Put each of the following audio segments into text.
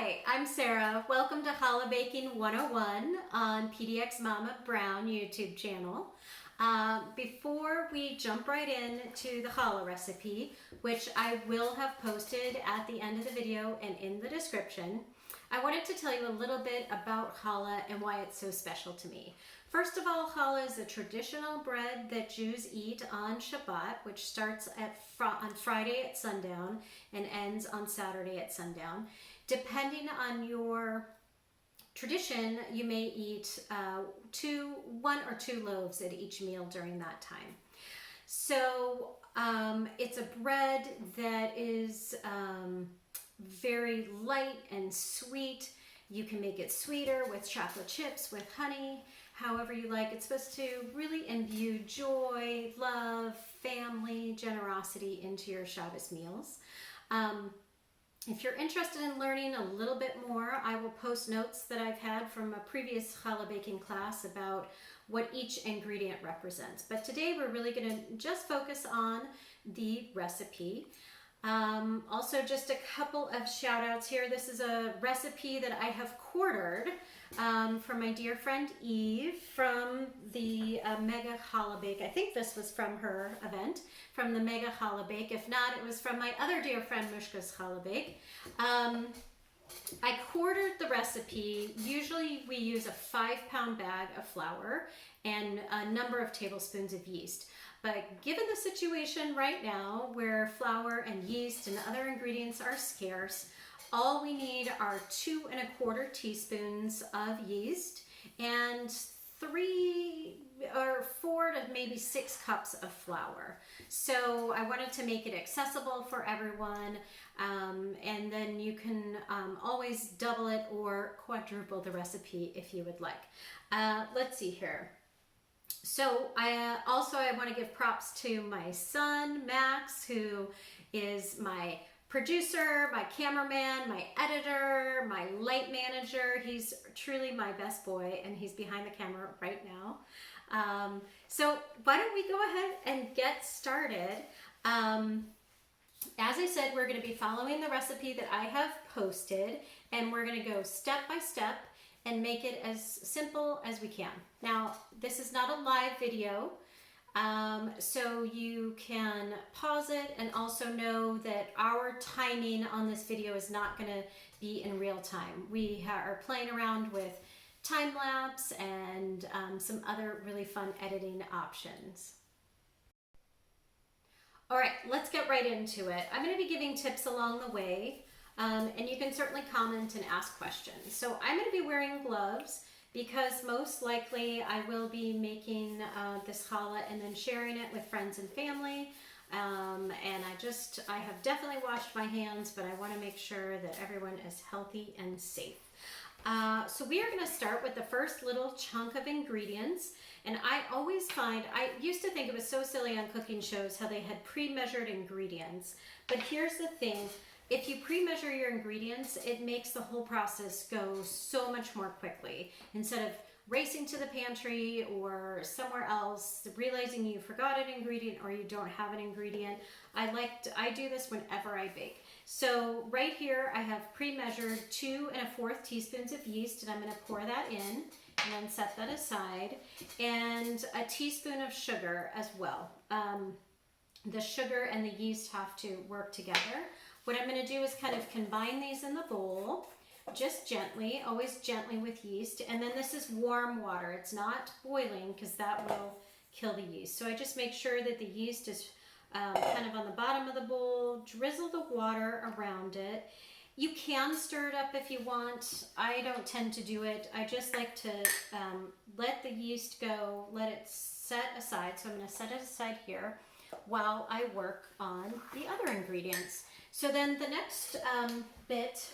Hi, I'm Sarah. Welcome to Challah Baking 101 on PDXMama Brown YouTube channel. Before we jump right into the challah recipe, which I will have posted at the end of the video and in the description, I wanted to tell you a little bit about challah and why it's so special to me. First of all, challah is a traditional bread that Jews eat on Shabbat, which starts on Friday at sundown and ends on Saturday at sundown. Depending on your tradition, you may eat one or two loaves at each meal during that time. So it's a bread that is very light and sweet. You can make it sweeter with chocolate chips, with honey, however you like. It's supposed to really imbue joy, love, family, generosity into your Shabbos meals. If you're interested in learning a little bit more, I will post notes that I've had from a previous challah baking class about what each ingredient represents. But today we're really going to just focus on the recipe. Also, just a couple of shout outs here. This is a recipe that I have quartered from my dear friend Eve from the Mega Challah Bake. I think this was from her event, from the Mega Challah Bake. If not, it was from my other dear friend Mushka's Challah Bake. I quartered the recipe. Usually we use a 5-pound bag of flour and a number of tablespoons of yeast. But given the situation right now where flour and yeast and other ingredients are scarce, all we need are 2 1/4 teaspoons of yeast and 3 or 4 to maybe 6 cups of flour. So I wanted to make it accessible for everyone, and then you can always double it or quadruple the recipe if you would like. Let's see here. So I want to give props to my son, Max, who is my producer, my cameraman, my editor, my light manager. He's truly my best boy, and he's behind the camera right now. So why don't we go ahead and get started? As I said, we're going to be following the recipe that I have posted, and we're going to go step by step and make it as simple as we can. Now, this is not a live video, so you can pause it and also know that our timing on this video is not going to be in real time. We are playing around with time lapse and some other really fun editing options. All right, let's get right into it. I'm going to be giving tips along the way. And you can certainly comment and ask questions. So I'm going to be wearing gloves because most likely I will be making this challah and then sharing it with friends and family. And I have definitely washed my hands, but I want to make sure that everyone is healthy and safe. So we are going to start with the first little chunk of ingredients. And I always find, I used to think it was so silly on cooking shows how they had pre-measured ingredients. But here's the thing. If you pre-measure your ingredients, it makes the whole process go so much more quickly. Instead of racing to the pantry or somewhere else, realizing you forgot an ingredient or you don't have an ingredient, I do this whenever I bake. So right here, I have pre-measured 2 1/4 teaspoons of yeast, and I'm going to pour that in and then set that aside, and a teaspoon of sugar as well. The sugar and the yeast have to work together. What I'm going to do is kind of combine these in the bowl, just gently, always gently with yeast. And then this is warm water. It's not boiling because that will kill the yeast. So I just make sure that the yeast is kind of on the bottom of the bowl, drizzle the water around it. You can stir it up if you want. I don't tend to do it. I just like to let the yeast go, let it set aside. So I'm going to set it aside here while I work on the other ingredients. So then the next bit,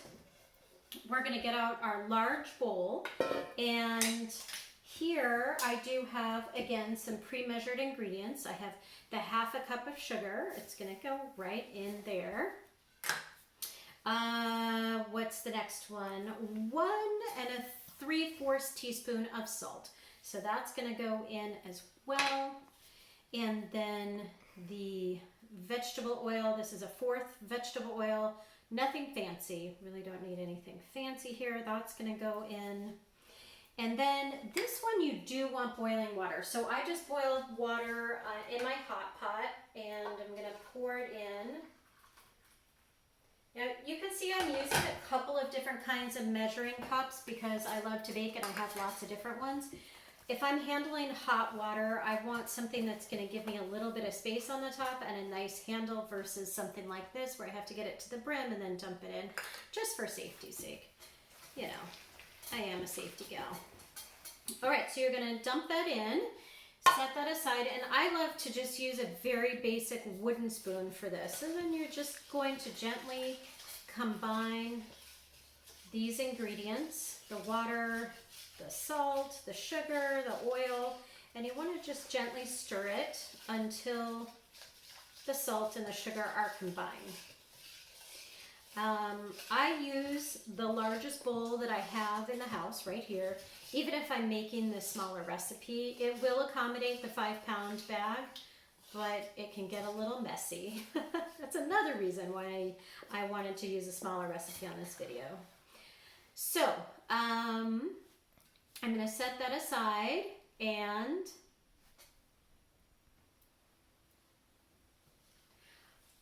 we're going to get out our large bowl, and here I do have, again, some pre-measured ingredients. I have the 1/2 cup of sugar. It's going to go right in there. What's the next one? 1 3/4 teaspoon of salt. So that's going to go in as well. And then the vegetable oil. This is a 1/4 vegetable oil, Nothing fancy. Really don't need anything fancy here. That's going to go in. And then this one you do want boiling water. So I just boiled water in my hot pot, and I'm going to pour it in. Now you can see I'm using a couple of different kinds of measuring cups because I love to bake and I have lots of different ones. If I'm handling hot water, I want something that's going to give me a little bit of space on the top and a nice handle versus something like this where I have to get it to the brim and then dump it in just for safety's sake. You know, I am a safety gal. All right, so you're going to dump that in, set that aside, and I love to just use a very basic wooden spoon for this. And then you're just going to gently combine these ingredients, the water, the salt, the sugar, the oil, and you want to just gently stir it until the salt and the sugar are combined. I use the largest bowl that I have in the house right here. Even if I'm making the smaller recipe, it will accommodate the 5-pound bag, but it can get a little messy. That's another reason why I wanted to use a smaller recipe on this video. So, I'm going to set that aside, and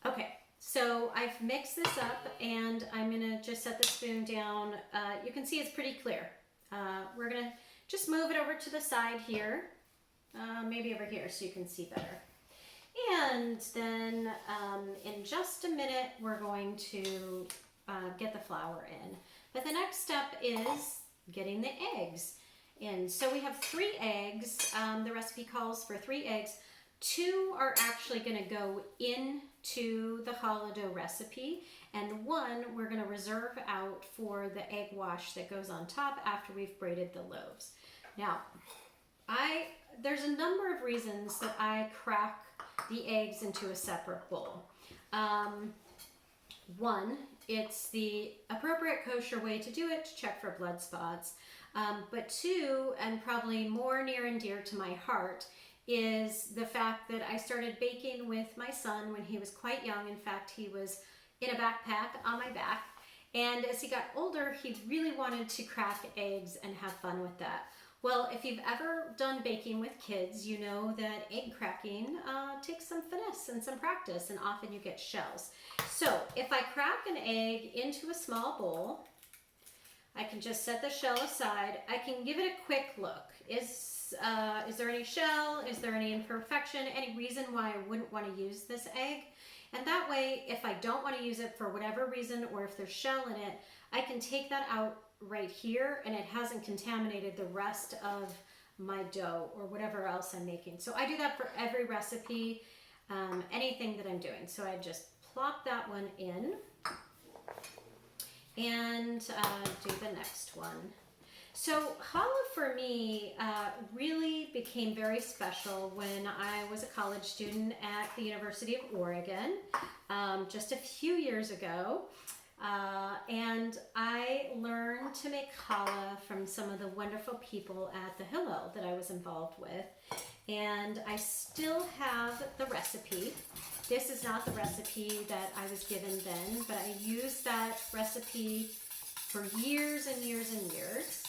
okay. So I've mixed this up, and I'm going to just set the spoon down. You can see it's pretty clear. We're going to just move it over to the side here, maybe over here so you can see better. And then in just a minute, we're going to get the flour in. But the next step is getting the eggs in. So we have 3 eggs. The recipe calls for 3 eggs. 2 are actually going to go into the challah dough recipe, and 1 we're going to reserve out for the egg wash that goes on top after we've braided the loaves. Now, there's a number of reasons that I crack the eggs into a separate bowl. 1, it's the appropriate kosher way to do it to check for blood spots. But 2, and probably more near and dear to my heart, is the fact that I started baking with my son when he was quite young. In fact, he was in a backpack on my back. And as he got older, he really wanted to crack eggs and have fun with that. Well, if you've ever done baking with kids, you know that egg cracking takes some finesse and some practice, and often you get shells. So if I crack an egg into a small bowl, I can just set the shell aside. I can give it a quick look. Is there any shell? Is there any imperfection? Any reason why I wouldn't want to use this egg? And that way, if I don't want to use it for whatever reason, or if there's shell in it, I can take that out right here, and it hasn't contaminated the rest of my dough or whatever else I'm making. So I do that for every recipe, anything that I'm doing. So I just plop that one in and do the next one. So challah for me really became very special when I was a college student at the University of Oregon just a few years ago. And I learned to make challah from some of the wonderful people at the Hillel that I was involved with. And I still have the recipe. This is not the recipe that I was given then, but I used that recipe for years and years and years.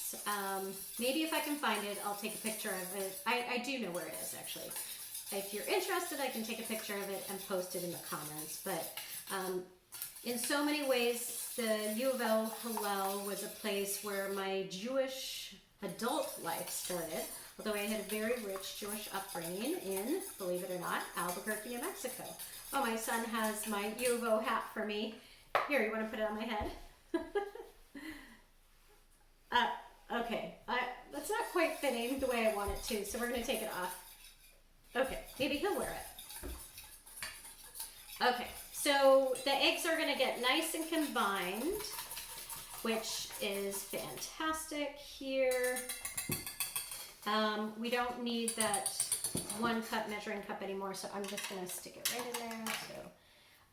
Maybe if I can find it, I'll take a picture of it. I do know where it is, actually. If you're interested, I can take a picture of it and post it in the comments. But in so many ways, the U of L Hillel was a place where my Jewish adult life started, although I had a very rich Jewish upbringing in, believe it or not, Albuquerque, New Mexico. Oh, my son has my U of O hat for me. Here, you want to put it on my head? Okay, that's not quite fitting the way I want it to, so we're going to take it off. Okay, maybe he'll wear it. Okay, so the eggs are going to get nice and combined, which is fantastic here. We don't need that 1 cup measuring cup anymore, so I'm just going to stick it right in there. So,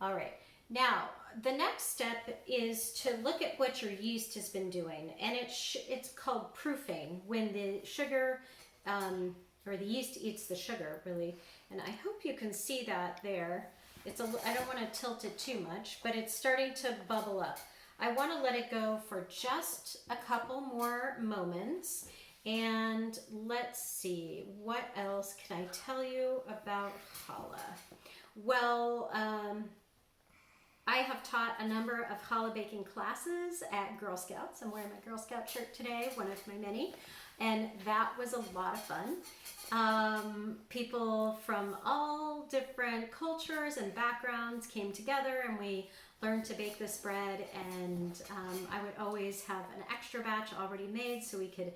all right. Now, the next step is to look at what your yeast has been doing, and it's called proofing, when the sugar, or the yeast eats the sugar, really, and I hope you can see that there. I don't want to tilt it too much, but it's starting to bubble up. I want to let it go for just a couple more moments. And let's see, what else can I tell you about challah? Well, I have taught a number of challah baking classes at Girl Scouts. I'm wearing my Girl Scout shirt today, one of my many, and that was a lot of fun. People from all different cultures and backgrounds came together and we learned to bake this bread, and I would always have an extra batch already made so we could,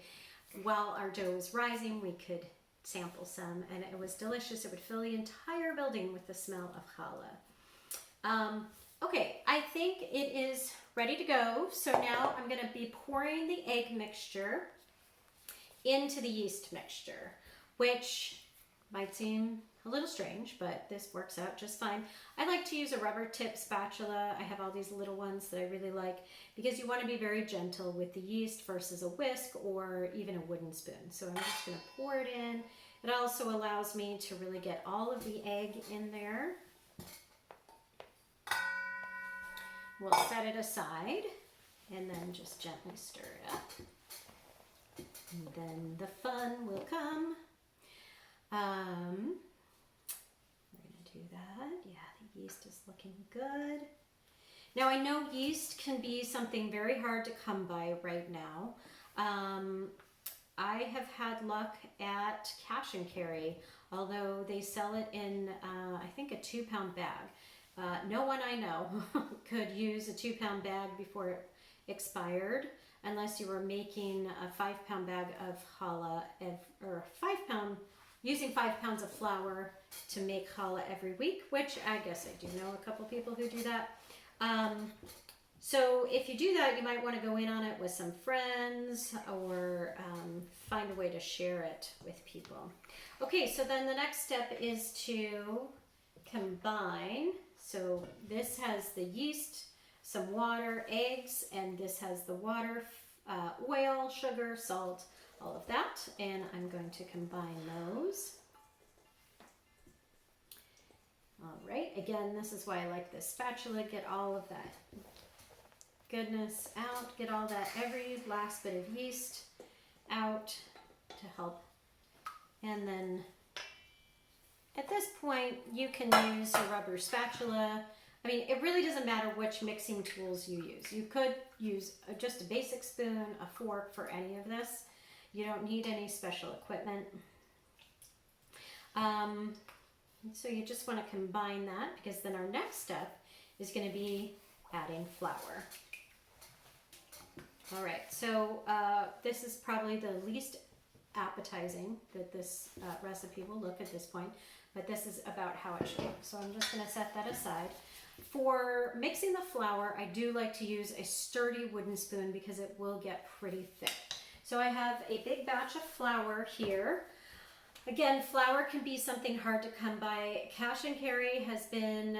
while our dough was rising, we could sample some, and it was delicious. It would fill the entire building with the smell of challah. Okay, I think it is ready to go. So now I'm going to be pouring the egg mixture into the yeast mixture, which might seem a little strange, but this works out just fine. I like to use a rubber tip spatula. I have all these little ones that I really like because you want to be very gentle with the yeast versus a whisk or even a wooden spoon. So I'm just going to pour it in. It also allows me to really get all of the egg in there. We'll set it aside and then just gently stir it up. And then the fun will come. We're going to do that. Yeah, the yeast is looking good. Now I know yeast can be something very hard to come by right now. I have had luck at Cash and Carry, although they sell it in, I think, a 2-pound bag. No one I know could use a 2-pound bag before it expired, unless you were making a 5-pound bag of challah, or 5-pound, using 5 pounds of flour to make challah every week, which I guess I do know a couple people who do that. So if you do that, you might want to go in on it with some friends or find a way to share it with people. Okay, so then the next step is to combine. So this has the yeast, some water, eggs, and this has the water, oil, sugar, salt, all of that. And I'm going to combine those. All right, again, this is why I like this spatula. Get all of that goodness out. Get all that, every last bit of yeast out to help. And then at this point, you can use a rubber spatula. I mean, it really doesn't matter which mixing tools you use. You could use just a basic spoon, a fork for any of this. You don't need any special equipment. So you just want to combine that, because then our next step is going to be adding flour. All right, so this is probably the least appetizing that this recipe will look at this point, but this is about how it should look. So I'm just going to set that aside. For mixing the flour, I do like to use a sturdy wooden spoon because it will get pretty thick. So I have a big batch of flour here. Again, flour can be something hard to come by. Cash and Carry has been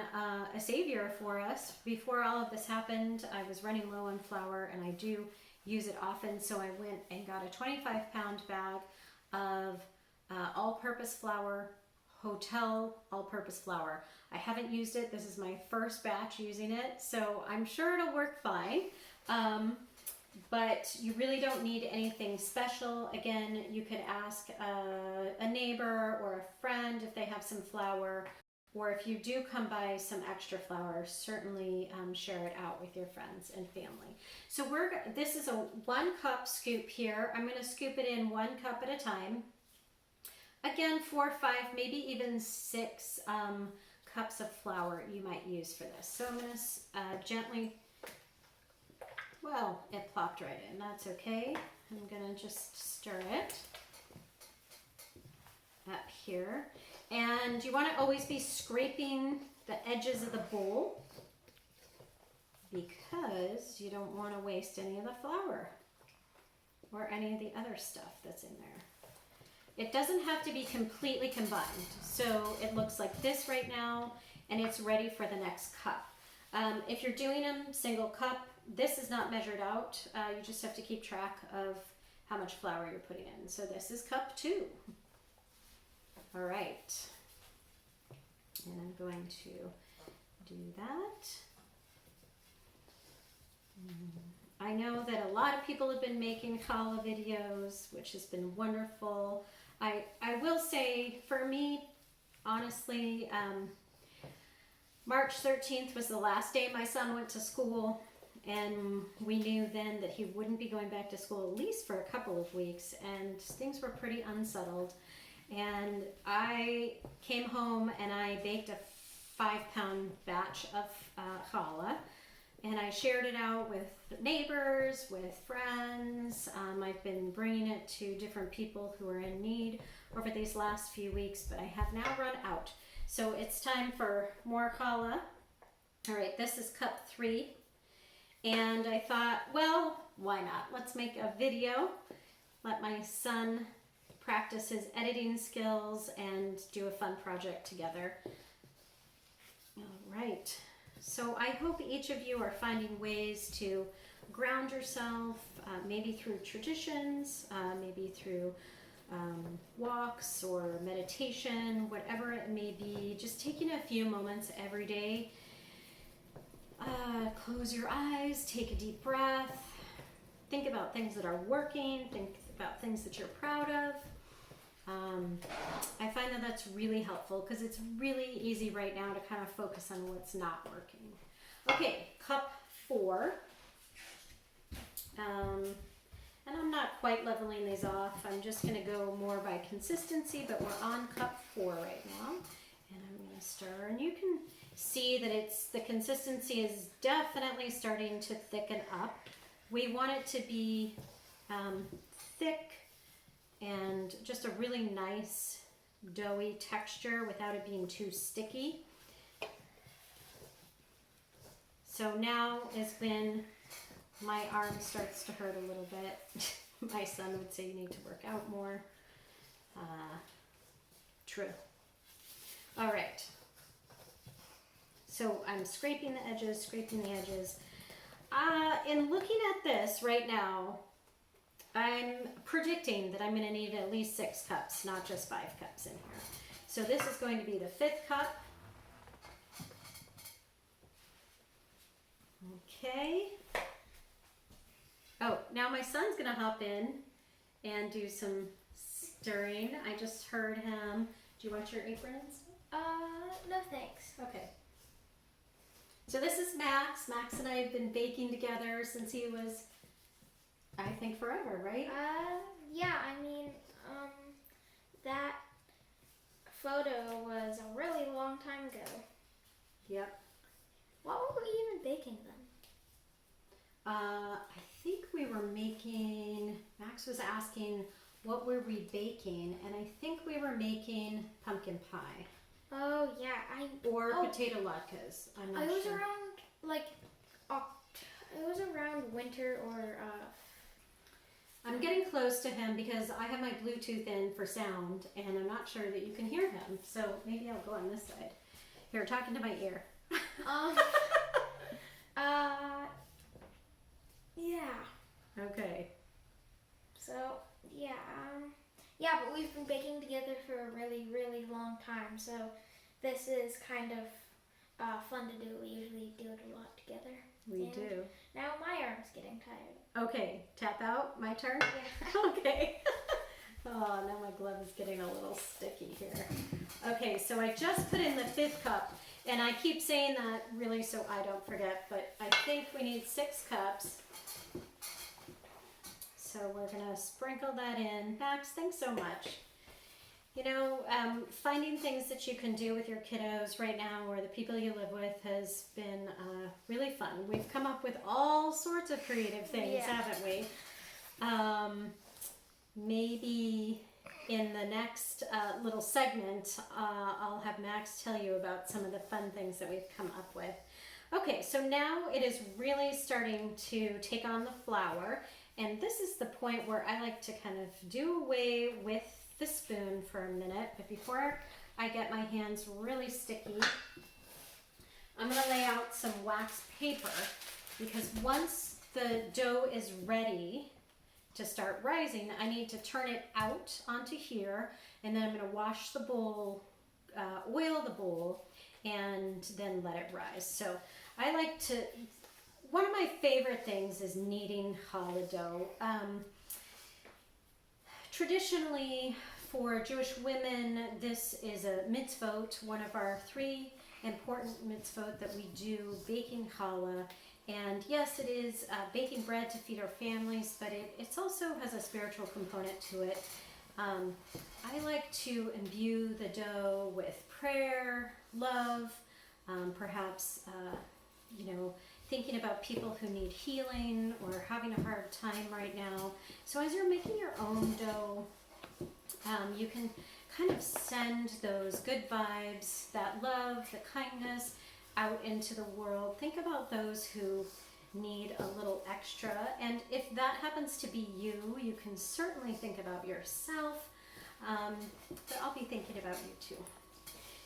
a savior for us. Before all of this happened, I was running low on flour, and I do use it often, so I went and got a 25-pound bag of all-purpose flour, hotel all-purpose flour. I haven't used it. This is my first batch using it, so I'm sure it'll work fine. But you really don't need anything special. Again, you could ask a neighbor or a friend if they have some flour, or if you do come by some extra flour, certainly share it out with your friends and family. So this is a 1 cup scoop here. I'm going to scoop it in 1 cup at a time. Again, 4, 5, maybe even 6 cups of flour you might use for this. So I'm going to gently, well, it plopped right in. That's okay. I'm going to just stir it up here. And you want to always be scraping the edges of the bowl because you don't want to waste any of the flour or any of the other stuff that's in there. It doesn't have to be completely combined. So it looks like this right now, and it's ready for the next cup. If you're doing them single cup, this is not measured out. You just have to keep track of how much flour you're putting in. So this is cup 2. All right. And I'm going to do that. I know that a lot of people have been making challah videos, which has been wonderful. I will say, for me, honestly, March 13th was the last day my son went to school, and we knew then that he wouldn't be going back to school at least for a couple of weeks, and things were pretty unsettled. And I came home and I baked a 5-pound batch of challah, and I shared it out with neighbors, with friends. I've been bringing it to different people who are in need over these last few weeks, but I have now run out. So it's time for more challah. All right, this is cup 3. And I thought, well, why not? Let's make a video. Let my son practice his editing skills and do a fun project together. All right. So I hope each of you are finding ways to ground yourself, maybe through traditions, maybe through walks or meditation, whatever it may be. Just taking a few moments every day. Close your eyes, take a deep breath, think about things that are working, think about things that you're proud of. I find that that's really helpful because it's really easy right now to kind of focus on what's not working. Okay, cup 4. And I'm not quite leveling these off. I'm just going to go more by consistency, but we're on cup 4 right now. And I'm going to stir, and you can see that the consistency is definitely starting to thicken up. We want it to be thick and just a really nice doughy texture without it being too sticky. So now is when my arm starts to hurt a little bit. My son would say you need to work out more. True. All right. So I'm scraping the edges, scraping the edges. In looking at this right now, I'm predicting that I'm going to need at least 6 cups, not just 5 cups in here. So this is going to be the 5th cup. Okay. Oh, now my son's going to hop in and do some stirring. I just heard him. Do you want your aprons? No thanks. Okay. So this is Max. Max and I have been baking together since he was, I think, forever, right? Yeah, I mean, that photo was a really long time ago. Yep. What were we even baking then? I think we were making, Max was asking what were we baking, and I think we were making pumpkin pie. Oh, yeah. Or potato latkes. I'm not sure. It was sure. It was around winter or... I'm getting close to him because I have my Bluetooth in for sound, and I'm not sure that you can hear him. So maybe I'll go on this side. Here, talking to my ear. Yeah. Okay. So, yeah. Yeah, but we've been baking together for a really, really long time. So this is kind of fun to do. We usually do it a lot together. We do. Now my arm's getting tired. Okay, tap out. My turn? Yeah. Okay. Oh, now my glove is getting a little sticky here. Okay, so I just put in the 5th cup, and I keep saying that really so I don't forget, but I think we need 6 cups. So we're gonna sprinkle that in. Max, thanks so much. You know, finding things that you can do with your kiddos right now or the people you live with has been really fun. We've come up with all sorts of creative things, haven't we? Maybe in the next little segment, I'll have Max tell you about some of the fun things that we've come up with. Okay, so now it is really starting to take on the flour, and this is the point where I like to kind of do away with the spoon for a minute, but before I get my hands really sticky, I'm going to lay out some wax paper, because once the dough is ready to start rising, I need to turn it out onto here, and then I'm going to wash the bowl, oil the bowl, and then let it rise. So I like to, one of my favorite things is kneading challah dough. Traditionally, for Jewish women, this is a mitzvot, one of our 3 important mitzvot that we do, baking challah. And yes, it is baking bread to feed our families, but it also has a spiritual component to it. I like to imbue the dough with prayer, love, perhaps, thinking about people who need healing or having a hard time right now. So as you're making your own dough, you can kind of send those good vibes, that love, the kindness out into the world. Think about those who need a little extra. And if that happens to be you, you can certainly think about yourself. But I'll be thinking about you too.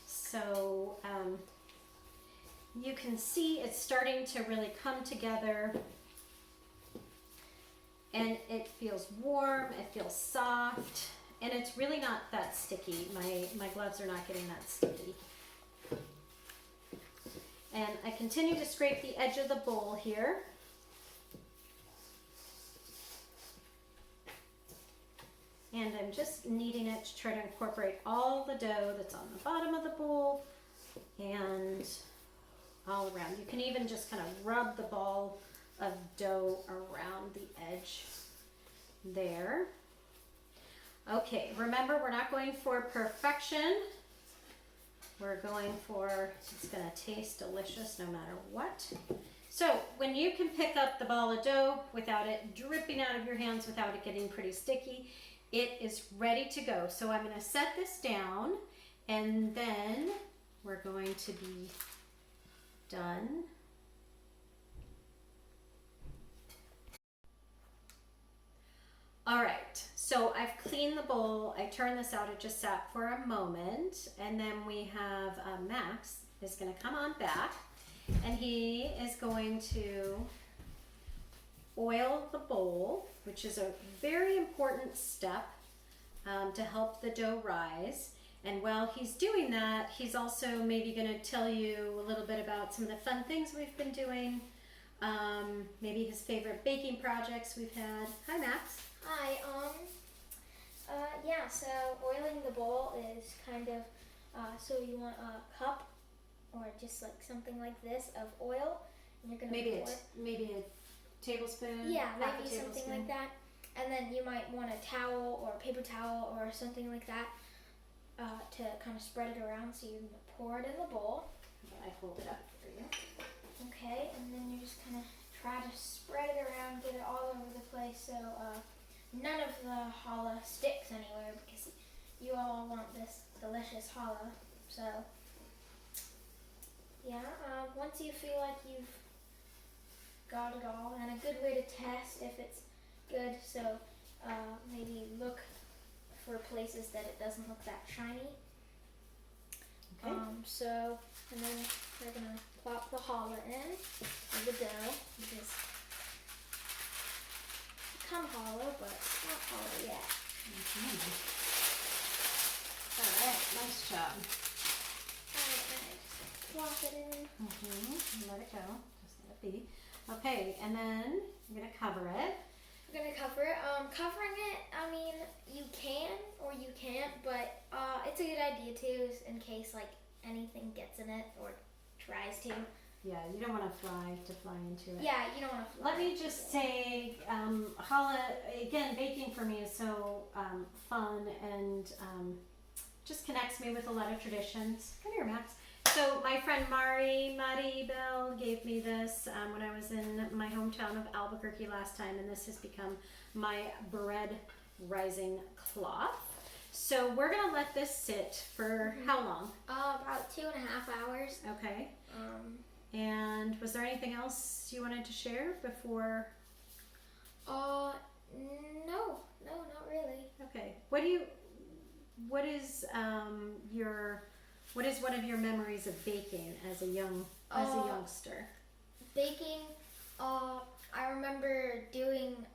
So you can see it's starting to really come together. And it feels warm, it feels soft, and it's really not that sticky. My gloves are not getting that sticky. And I continue to scrape the edge of the bowl here. And I'm just kneading it to try to incorporate all the dough that's on the bottom of the bowl and all around. You can even just kind of rub the ball of dough around the edge there. Okay, remember, we're not going for perfection. We're going for, it's gonna taste delicious no matter what. So when you can pick up the ball of dough without it dripping out of your hands, without it getting pretty sticky, it is ready to go. So I'm gonna set this down and then we're going to be done. All right, so I've cleaned the bowl. I turned this out, it just sat for a moment. And then we have Max is gonna come on back and he is going to oil the bowl, which is a very important step to help the dough rise. And while he's doing that, he's also maybe gonna tell you a little bit about some of the fun things we've been doing, maybe his favorite baking projects we've had. Hi, Max. Hi, yeah, so oiling the bowl is kind of, so you want a cup or just like something like this of oil, and you're gonna maybe a tablespoon. Yeah, half maybe a something tablespoon. like that. And then you might want a towel or a paper towel or something like that to kind of spread it around, so you can pour it in the bowl. I hold it up for you. Okay, and then you just kind of try to spread it around, get it all over the place, so none of the challah sticks anywhere, because you all want this delicious challah. So yeah, once you feel like you've got it all, and a good way to test if it's good, so maybe look for places that it doesn't look that shiny. Okay. And then we're gonna plop the challah in with the dough, which is become hollow, but it's not hollow yet. Mm-hmm. All right, nice job. Alright, just plop it in. Mm-hmm. Let it go. Just let it be. Okay, and then you're gonna cover it. We're gonna cover it. Covering it, I mean, you can or you can't, but it's a good idea too, in case like anything gets in it or tries to. Yeah, you don't want to fly into it. Yeah, you don't want to fly. Let me just say, challah, again, baking for me is so fun and just connects me with a lot of traditions. Come here, Max. So my friend Maribel gave me this when I was in my hometown of Albuquerque last time, and this has become my bread rising cloth. So we're gonna let this sit for how long? About 2.5 hours. Okay. And was there anything else you wanted to share before? No, not really. Okay. What is one of your memories of baking as a youngster? Baking, I remember doing,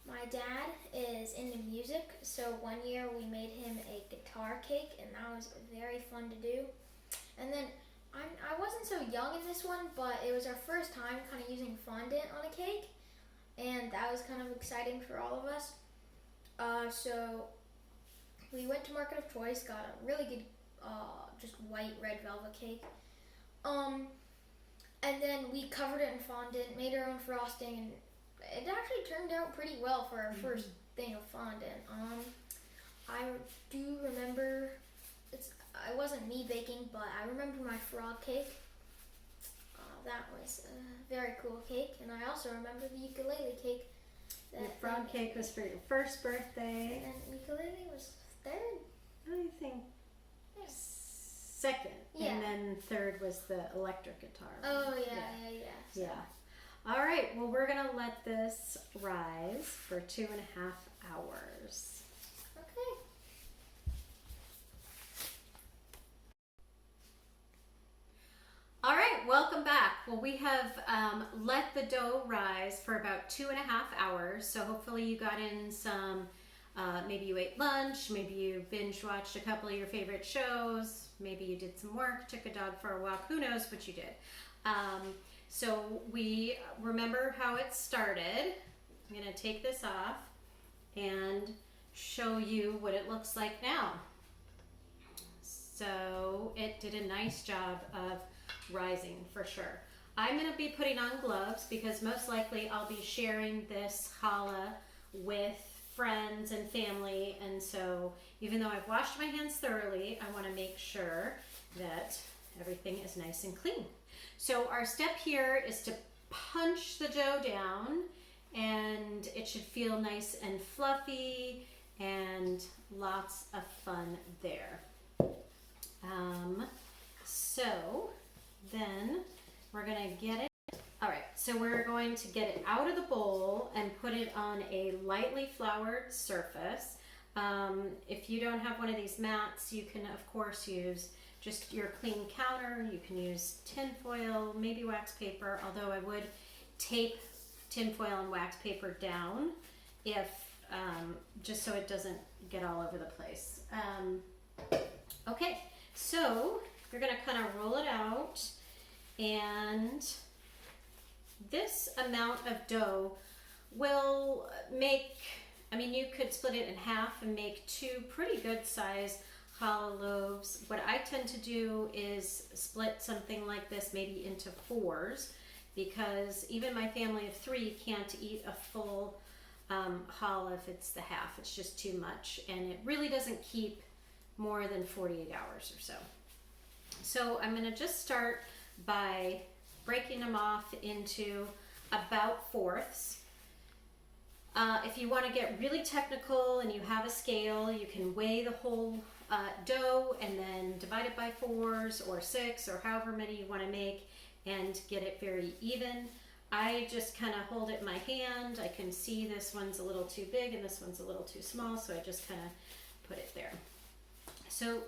my my dad is into music, so one year we made him a guitar cake, and that was very fun to do. And then I wasn't so young in this one, but it was our first time kind of using fondant on a cake, and that was kind of exciting for all of us. So we went to Market of Choice, got a really good just white red velvet cake. And then we covered it in fondant, made our own frosting, and it actually turned out pretty well for our first thing of fondant. I do remember, it wasn't me baking, but I remember my frog cake. That was a very cool cake, and I also remember the ukulele cake. The frog cake was for your first birthday. And ukulele was third. What do you think? Yeah. Second. Yeah. And then third was the electric guitar. Oh, yeah. So. Yeah. All right, well, we're going to let this rise for 2.5 hours. Okay. All right, welcome back. Well, we have let the dough rise for about 2.5 hours. So hopefully you got in some, maybe you ate lunch, maybe you binge watched a couple of your favorite shows, maybe you did some work, took a dog for a walk, who knows what you did. So we remember how it started. I'm gonna take this off and show you what it looks like now. So it did a nice job of rising for sure. I'm gonna be putting on gloves because most likely I'll be sharing this challah with friends and family, and so even though I've washed my hands thoroughly, I want to make sure that everything is nice and clean. So our step here is to punch the dough down, and it should feel nice and fluffy and lots of fun there. So then we're gonna get it. All right, so we're going to get it out of the bowl and put it on a lightly floured surface. If you don't have one of these mats, you can of course use just your clean counter. You can use tin foil, maybe wax paper, although I would tape tin foil and wax paper down if just so it doesn't get all over the place. Okay, so you're gonna kind of roll it out, and this amount of dough will make, I mean, you could split it in half and make 2 pretty good size challah loaves. What I tend to do is split something like this maybe into 4s, because even my family of 3 can't eat a full challah if it's the half. It's just too much, and it really doesn't keep more than 48 hours or so. So I'm gonna just start by breaking them off into about 4ths. If you want to get really technical and you have a scale, you can weigh the whole dough and then divide it by 4s or 6 or however many you want to make and get it very even. I just kind of hold it in my hand. I can see this one's a little too big and this one's a little too small, so I just kind of put it there. So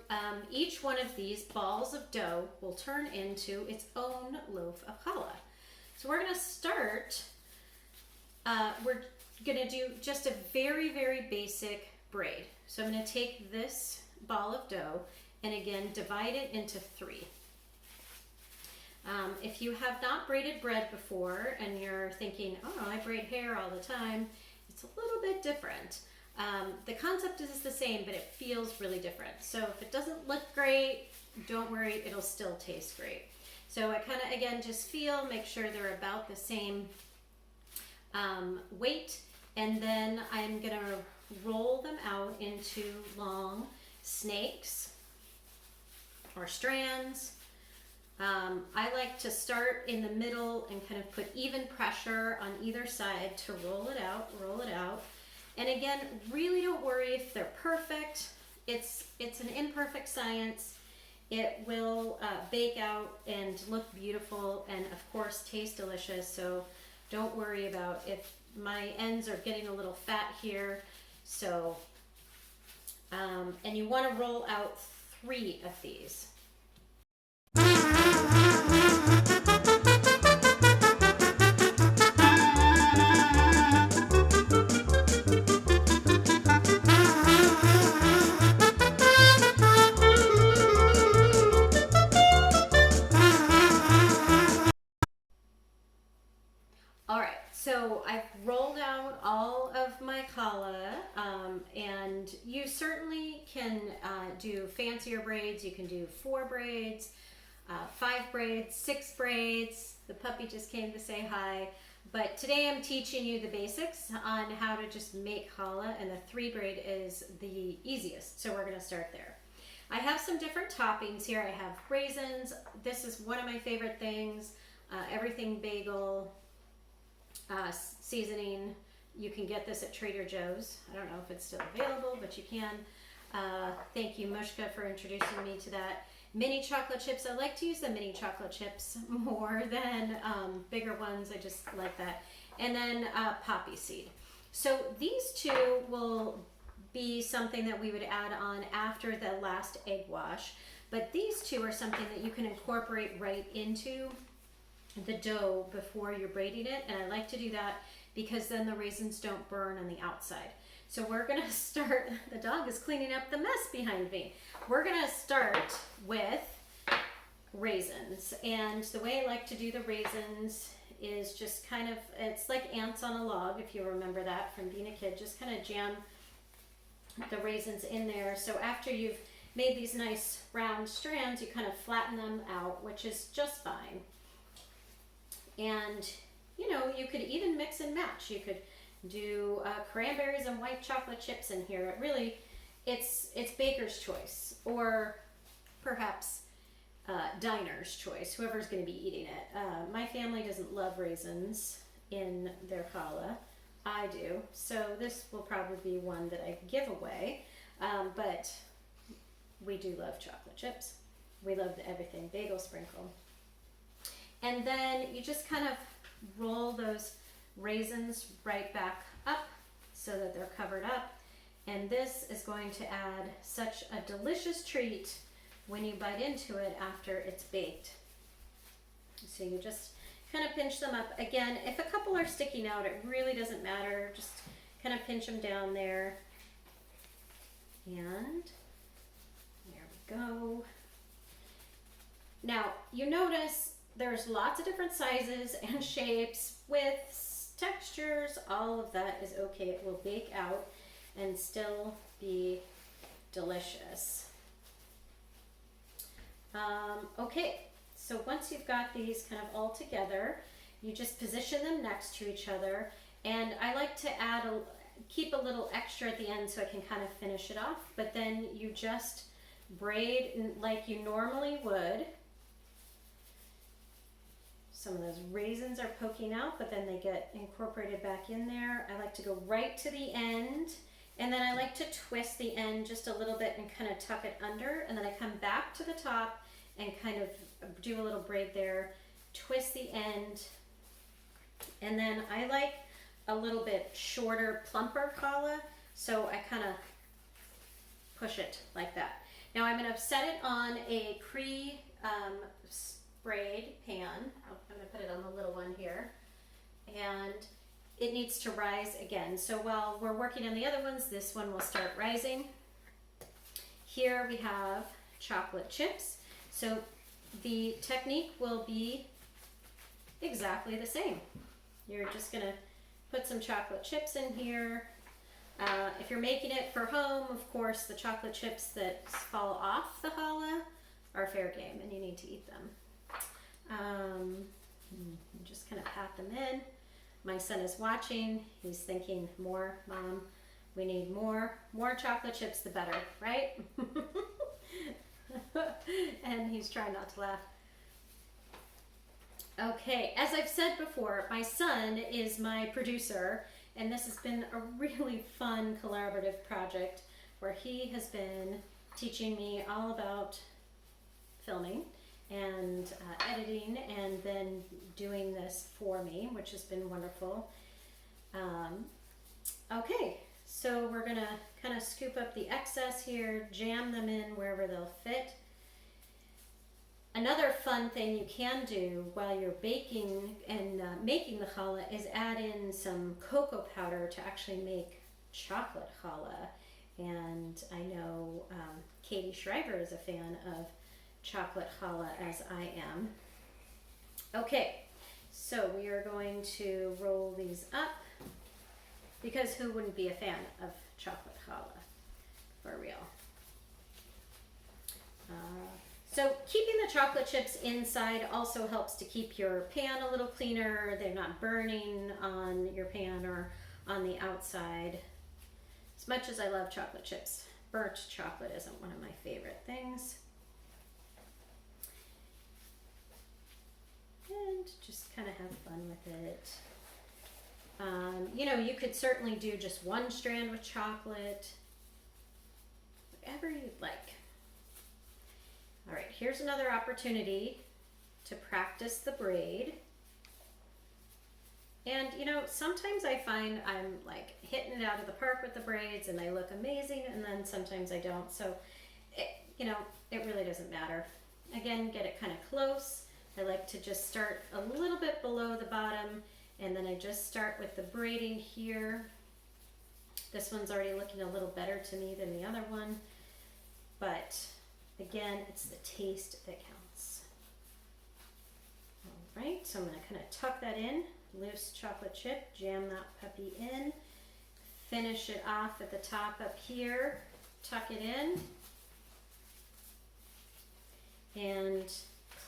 each one of these balls of dough will turn into its own loaf of challah. So we're going to start, we're going to do just a very, very basic braid. So I'm going to take this ball of dough and again divide it into 3. If you have not braided bread before and you're thinking, oh, I braid hair all the time, it's a little bit different. The concept is the same, but it feels really different. So if it doesn't look great, don't worry, it'll still taste great. So I kind of, again, just feel, make sure they're about the same weight, and then I'm gonna roll them out into long snakes or strands. I like to start in the middle and kind of put even pressure on either side to roll it out, roll it out. And again, really don't worry if they're perfect. It's an imperfect science. It will bake out and look beautiful and of course taste delicious. So don't worry about if my ends are getting a little fat here. So, and you want to roll out 3 of these. So I've rolled out all of my challah, and you certainly can do fancier braids. You can do 4 braids, 5 braids, 6 braids. The puppy just came to say hi. But today I'm teaching you the basics on how to just make challah, and the 3 braid is the easiest. So we're going to start there. I have some different toppings here. I have raisins. This is one of my favorite things. Everything bagel. Seasoning. You can get this at Trader Joe's. I don't know if it's still available, but you can. Thank you, Mushka, for introducing me to that. Mini chocolate chips. I like to use the mini chocolate chips more than bigger ones. I just like that. And then poppy seed. So these 2 will be something that we would add on after the last egg wash. But these 2 are something that you can incorporate right into the dough before you're braiding it, and I like to do that because then the raisins don't burn on the outside. So we're gonna start, the dog is cleaning up the mess behind me. We're gonna start with raisins, and the way I like to do the raisins is just kind of, it's like ants on a log, if you remember that from being a kid. Just kind of jam the raisins in there. So after you've made these nice round strands, you kind of flatten them out, which is just fine. And, you know, you could even mix and match. You could do cranberries and white chocolate chips in here. It really, it's baker's choice, or perhaps diner's choice, whoever's going to be eating it. My family doesn't love raisins in their challah. I do. So this will probably be one that I give away. But we do love chocolate chips. We love the everything bagel sprinkle. And then you just kind of roll those raisins right back up so that they're covered up. And this is going to add such a delicious treat when you bite into it after it's baked. So you just kind of pinch them up. Again, if a couple are sticking out, it really doesn't matter. Just kind of pinch them down there. And there we go. Now, you notice there's lots of different sizes and shapes, widths, textures. All of that is okay. It will bake out and still be delicious. Okay, so once you've got these kind of all together, you just position them next to each other. And I like to keep a little extra at the end so I can kind of finish it off. But then you just braid like you normally would. Some of those raisins are poking out, but then they get incorporated back in there. I like to go right to the end, and then I like to twist the end just a little bit and kind of tuck it under, and then I come back to the top and kind of do a little braid there, twist the end, and then I like a little bit shorter, plumper challah, so I kind of push it like that. Now I'm going to set it on a sprayed pan. I'm going to put it on the little one here, and it needs to rise again. So while we're working on the other ones, this one will start rising. Here we have chocolate chips. So the technique will be exactly the same. You're just going to put some chocolate chips in here. If you're making it for home, of course, the chocolate chips that fall off the challah are fair game, and you need to eat them. Just kind of pat them in. My son is watching. He's thinking, more, Mom. We need more chocolate chips, the better, right? And he's trying not to laugh. Okay, as I've said before, my son is my producer, and this has been a really fun collaborative project where he has been teaching me all about filming and editing, and then doing this for me, which has been wonderful. Okay, so we're gonna kind of scoop up the excess here, jam them in wherever they'll fit. Another fun thing you can do while you're baking and making the challah is add in some cocoa powder to actually make chocolate challah. And I know Katie Schreiber is a fan of chocolate challah, as I am. Okay, So we are going to roll these up because who wouldn't be a fan of chocolate challah, for real. So keeping the chocolate chips inside also helps to keep your pan a little cleaner. They're not burning on your pan or on the outside. As much as I love chocolate chips, burnt chocolate isn't one of my favorite things. And just kind of have fun with it. You know, you could certainly do just one strand with chocolate, whatever you'd like. All right, here's another opportunity to practice the braid. And you know, sometimes I find I'm like hitting it out of the park with the braids and they look amazing, and then sometimes I don't. So, you know, it really doesn't matter. Again, get it kind of close. I like to just start a little bit below the bottom, and then I just start with the braiding here. This one's already looking a little better to me than the other one, but again, it's the taste that counts. All right, so I'm gonna kind of tuck that in, loose chocolate chip, jam that puppy in, finish it off at the top up here, tuck it in, and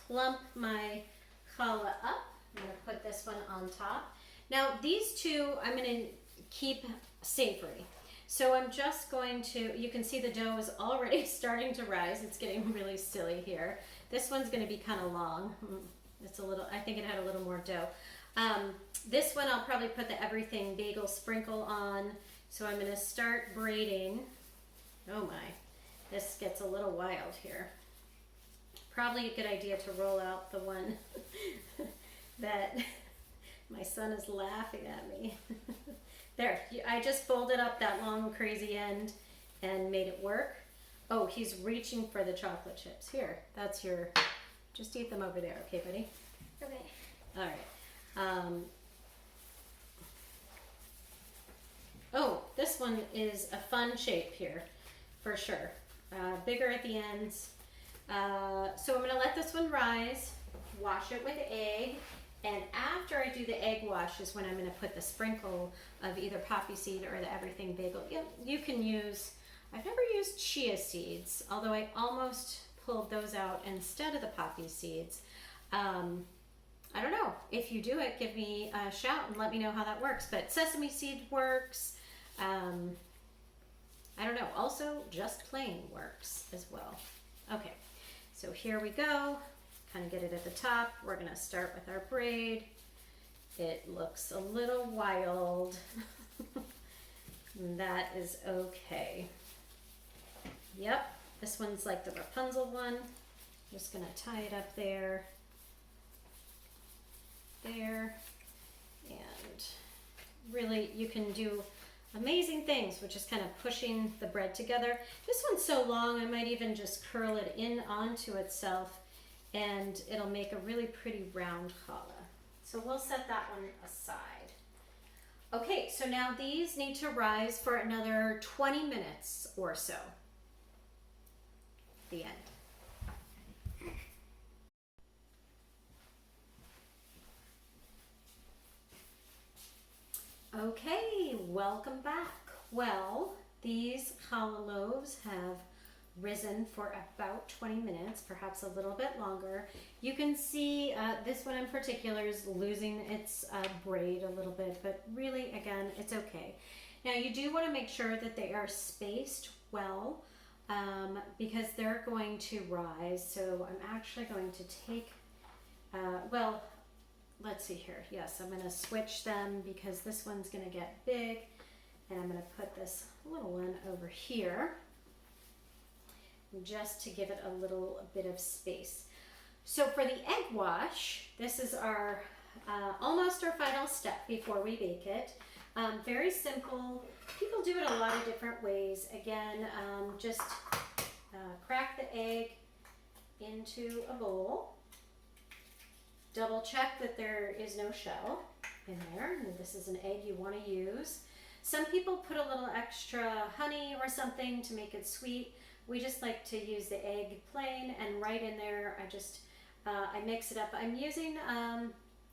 clump my challah up. I'm gonna put this one on top. Now these two I'm gonna keep savory. So I'm just going to, you can see the dough is already starting to rise. It's getting really silly here. This one's gonna be kind of long. It's a little, I think it had a little more dough. This one I'll probably put the everything bagel sprinkle on. So I'm gonna start braiding. Oh my, this gets a little wild here. Probably a good idea to roll out the one that my son is laughing at me. There, I just folded up that long crazy end and made it work. Oh, he's reaching for the chocolate chips. Here, that's your, just eat them over there, okay, buddy? Okay. All right. Oh, this one is a fun shape here, for sure. Bigger at the ends. So I'm gonna let this one rise, wash it with egg, and after I do the egg wash is when I'm gonna put the sprinkle of either poppy seed or the everything bagel. You can use, I've never used chia seeds, although I almost pulled those out instead of the poppy seeds. I don't know, if you do it, give me a shout and let me know how that works, but sesame seed works. I don't know, also just plain works as well. Okay, so here we go. Kind of get it at the top. We're gonna start with our braid. It looks a little wild. That is okay. Yep, this one's like the Rapunzel one. Just gonna tie it up there, there, and really you can do amazing things with just kind of pushing the bread together. This one's so long, I might even just curl it in onto itself and it'll make a really pretty round challah. So we'll set that one aside. Okay, so now these need to rise for another 20 minutes or so. The end. Okay, welcome back. Well, these challah loaves have risen for about 20 minutes, perhaps a little bit longer. You can see this one in particular is losing its braid a little bit, but really, again, it's okay. Now, you do want to make sure that they are spaced well because they're going to rise. So I'm actually going to take, well, let's see here. Yes, I'm going to switch them because this one's going to get big, and I'm going to put this little one over here, just to give it a little bit of space. So for the egg wash, this is our almost our final step before we bake it. Very simple. People do it a lot of different ways. Again, just crack the egg into a bowl. Double check that there is no shell in there, and this is an egg you want to use. Some people put a little extra honey or something to make it sweet. We just like to use the egg plain, and right in there I just I mix it up. I'm using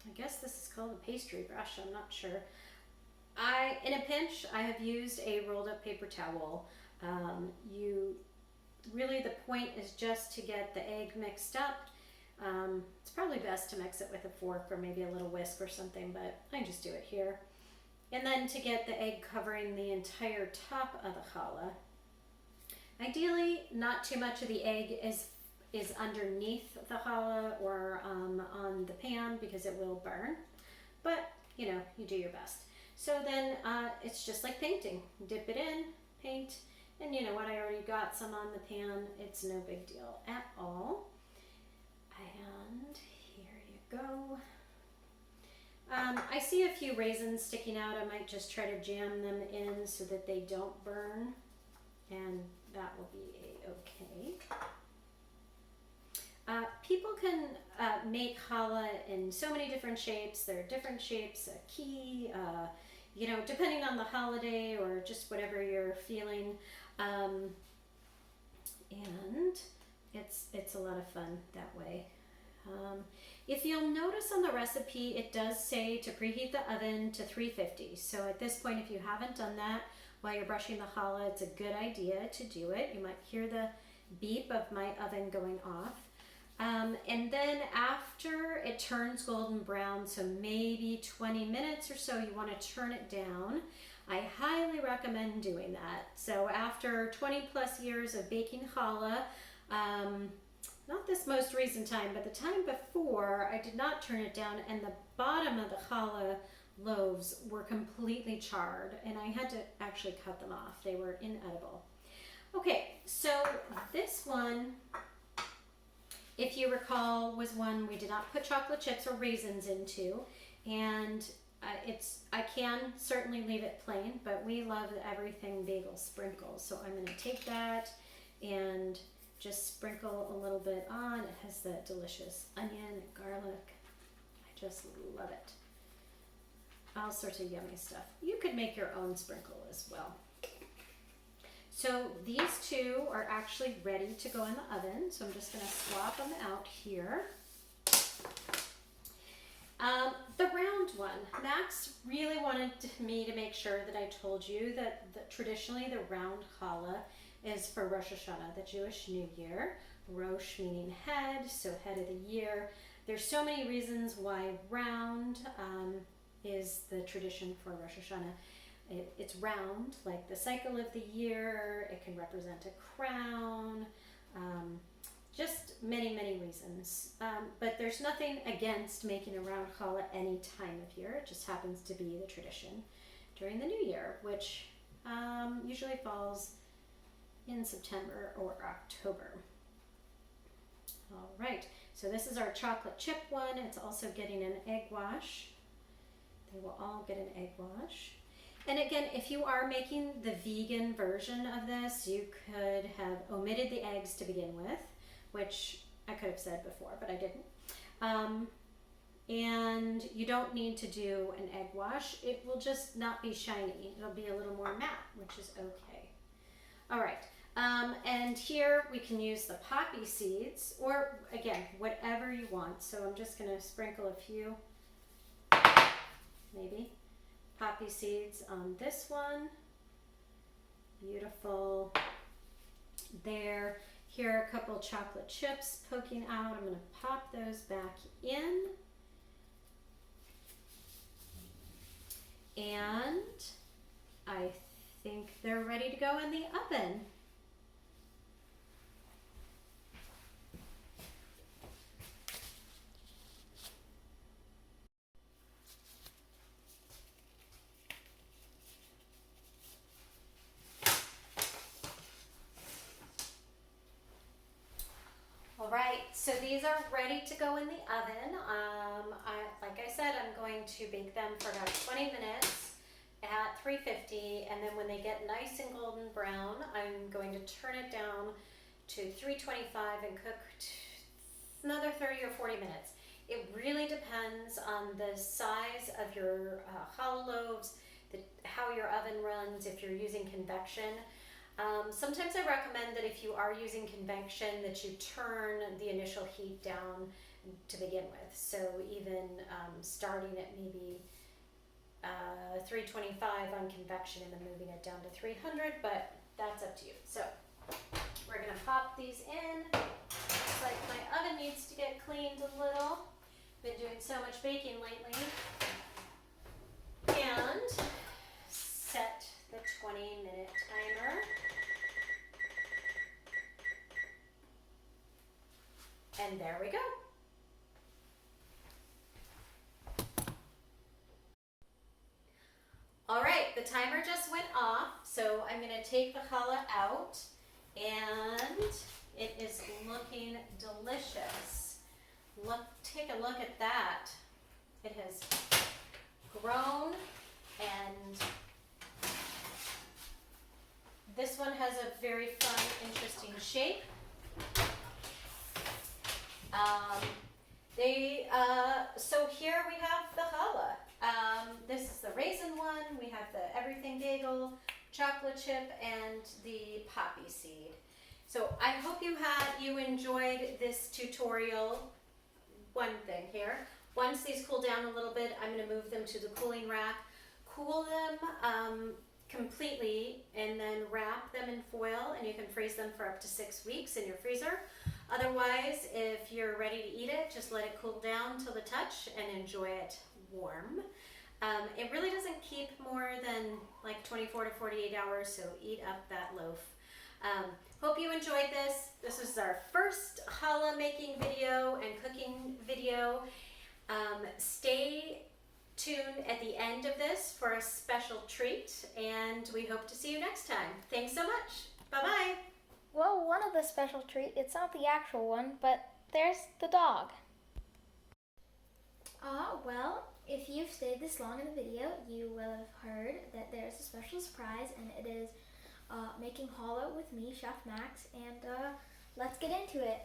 I guess this is called a pastry brush, I'm not sure. In a pinch, I have used a rolled up paper towel. Really the point is just to get the egg mixed up. It's probably best to mix it with a fork or maybe a little whisk or something, but I just do it here. And then to get the egg covering the entire top of the challah. Ideally, not too much of the egg is underneath the challah or on the pan because it will burn, but you know, you do your best. So then it's just like painting. Dip it in, paint, and you know what, I already got some on the pan. It's no big deal at all. And here you go. I see a few raisins sticking out. I might just try to jam them in so that they don't burn, and that will be a-okay. People can make challah in so many different shapes. There are different shapes, a key, you know, depending on the holiday or just whatever you're feeling. And it's a lot of fun that way. If you'll notice on the recipe, it does say to preheat the oven to 350. So at this point, if you haven't done that while you're brushing the challah, it's a good idea to do it. You might hear the beep of my oven going off. And then after it turns golden brown, so maybe 20 minutes or so, you want to turn it down. I highly recommend doing that. So after 20 plus years of baking challah, not this most recent time, but the time before, I did not turn it down, and the bottom of the challah loaves were completely charred, and I had to actually cut them off. They were inedible. Okay, so this one, if you recall, was one we did not put chocolate chips or raisins into, and I can certainly leave it plain, but we love everything bagel sprinkles. So I'm going to take that and just sprinkle a little bit on. It has that delicious onion, garlic. I just love it. All sorts of yummy stuff. You could make your own sprinkle as well. So these two are actually ready to go in the oven. So I'm just going to swap them out here. The round one, Max really wanted me to make sure that I told you that traditionally the round challah is for Rosh Hashanah, the Jewish New Year. Rosh meaning head, so head of the year. There's so many reasons why round is the tradition for Rosh Hashanah. It's round, like the cycle of the year. It can represent a crown. Just many, many reasons. But there's nothing against making a round challah any time of year. It just happens to be the tradition during the new year, which usually falls in September or October. All right, so this is our chocolate chip one. It's also getting an egg wash. They will all get an egg wash. And again, if you are making the vegan version of this, you could have omitted the eggs to begin with, which I could have said before, but I didn't. And you don't need to do an egg wash. It will just not be shiny. It'll be a little more matte, which is okay. All right, and here we can use the poppy seeds, or again, whatever you want. So I'm just gonna sprinkle a few, maybe, poppy seeds on this one. Beautiful. There. Here are a couple chocolate chips poking out. I'm gonna pop those back in. And I think they're ready to go in the oven. All right, so these are ready to go in the oven. Like I said, I'm going to bake them for about 20 minutes at 350, and then when they get nice and golden brown, I'm going to turn it down to 325 and cook another 30 or 40 minutes. It really depends on the size of your challah loaves, how your oven runs, if you're using convection. Sometimes I recommend that if you are using convection that you turn the initial heat down to begin with. So even starting at maybe 325 on convection and then moving it down to 300, but that's up to you. So we're gonna pop these in. Looks like my oven needs to get cleaned a little. Been doing so much baking lately. And set the 20-minute timer. And there we go. All right, the timer just went off, so I'm gonna take the challah out, and it is looking delicious. Take a look at that. It has grown, and this one has a very fun, interesting shape. So here we have the challah. This is the raisin one. We have the everything bagel, chocolate chip, and the poppy seed. So I hope you enjoyed this tutorial. One thing here. Once these cool down a little bit, I'm going to move them to the cooling rack, cool them completely, and then wrap them in foil, and you can freeze them for up to 6 weeks in your freezer. Otherwise, if you're ready to eat it, just let it cool down till the touch and enjoy it warm. It really doesn't keep more than like 24 to 48 hours, so eat up that loaf. Hope you enjoyed this. This is our first challah making video and cooking video. Stay tuned at the end of this for a special treat, and we hope to see you next time. Thanks so much. Bye-bye. Well, one of the special treat, it's not the actual one, but there's the dog. Well, if you've stayed this long in the video, you will have heard that there's a special surprise, and it is making challah with me, Chef Max, and let's get into it.